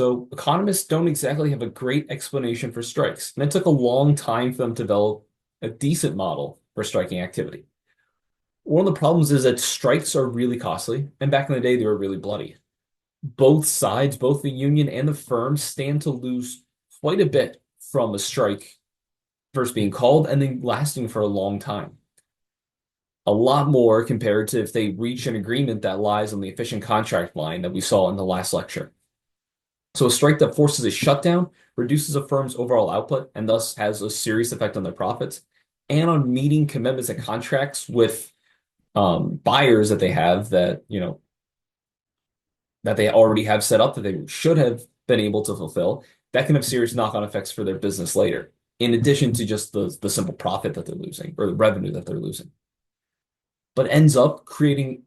So economists don't exactly have a great explanation for strikes, and it took a long time for them to develop a decent model for striking activity. One of the problems is that strikes are really costly, and back in the day, they were really bloody. Both sides, both the union and the firm, stand to lose quite a bit from a strike first being called and then lasting for a long time. A lot more compared to if they reach an agreement that lies on the efficient contract line that we saw in the last lecture. So a strike that forces a shutdown reduces a firm's overall output and thus has a serious effect on their profits and on meeting commitments and contracts with buyers that they have that they already have set up that they should have been able to fulfill. That can have serious knock-on effects for their business later, in addition to just the simple profit that they're losing or the revenue that they're losing. But ends up creating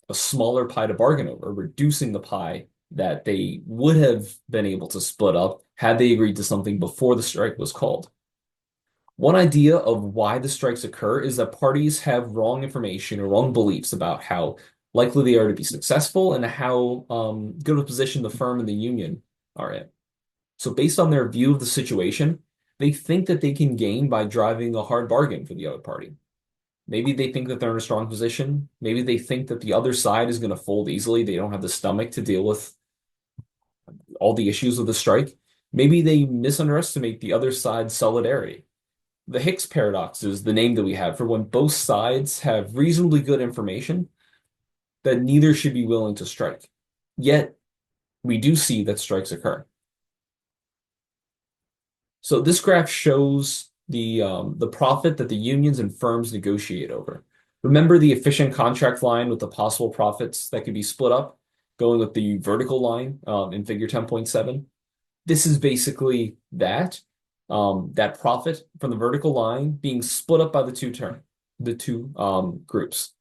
a smaller pie to bargain over, reducing the pie that they would have been able to split up had they agreed to something before the strike was called. One idea of why the strikes occur is that parties have wrong information or wrong beliefs about how likely they are to be successful and how good of a position the firm and the union are in. So based on their view of the situation, they think that they can gain by driving a hard bargain for the other party. Maybe they think that they're in a strong position. Maybe they think that the other side is going to fold easily. They don't have the stomach to deal with all the issues of the strike. Maybe they misunderestimate the other side's solidarity. The Hicks paradox is the name that we have for when both sides have reasonably good information that neither should be willing to strike. Yet, we do see that strikes occur. So this graph shows the profit that the unions and firms negotiate over. Remember the efficient contract line with the possible profits that could be split up, going with the vertical line in figure 10.7. This is basically that profit from the vertical line being split up by the two groups.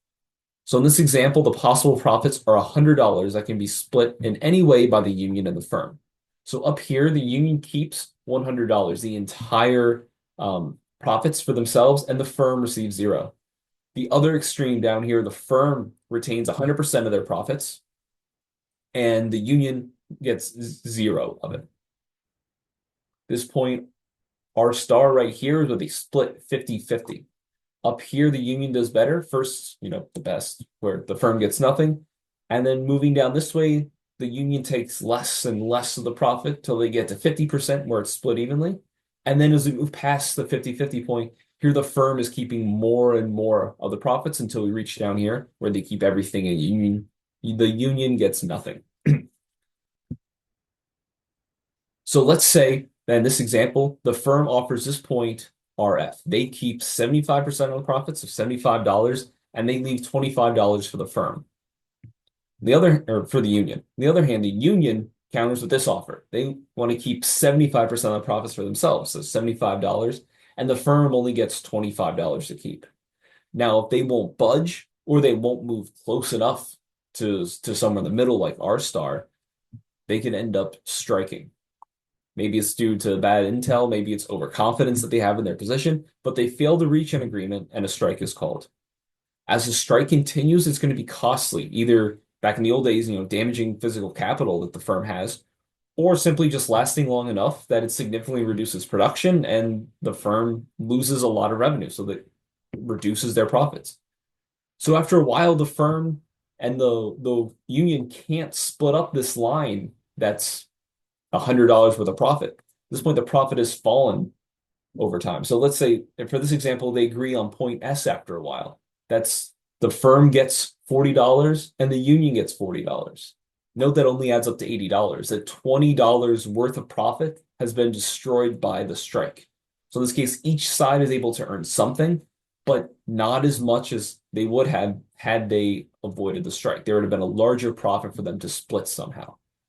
So in this example, the possible profits are $100 that can be split in any way by the union and the firm. So up here, the union keeps $100, the entire profits for themselves, and the firm receives zero. The other extreme down here, the firm retains 100% of their profits, and the union gets zero of it. This point, our star right here is where they split 50-50. Up here, the union does better. First, the best, where the firm gets nothing. And then moving down this way, the union takes less and less of the profit till they get to 50% where it's split evenly. And then as we move past the 50-50 point, here the firm is keeping more and more of the profits until we reach down here where they keep everything in union. The union gets nothing. So let's say that in this example, the firm offers this point RF. They keep 75% of the profits of $75 and they leave $25 for the firm. For the union. On the other hand, the union counters with this offer. They want to keep 75% of the profits for themselves, so $75, and the firm only gets $25 to keep. Now, if they won't budge or they won't move close enough to somewhere in the middle like our star, they can end up striking. Maybe it's due to bad intel, maybe it's overconfidence that they have in their position, but they fail to reach an agreement and a strike is called. As the strike continues, it's going to be costly, either back in the old days, damaging physical capital that the firm has, or simply just lasting long enough that it significantly reduces production and the firm loses a lot of revenue, so that reduces their profits. So after a while, the firm and the union can't split up this line that's $100 worth of profit. At this point, the profit has fallen over time. So let's say, for this example, they agree on point S after a while. That's the firm gets $40 and the union gets $40. Note that only adds up to $80. That $20 worth of profit has been destroyed by the strike. So in this case, each side is able to earn something, but not as much as they would have had they avoided the strike. There would have been a larger profit for them to split somehow.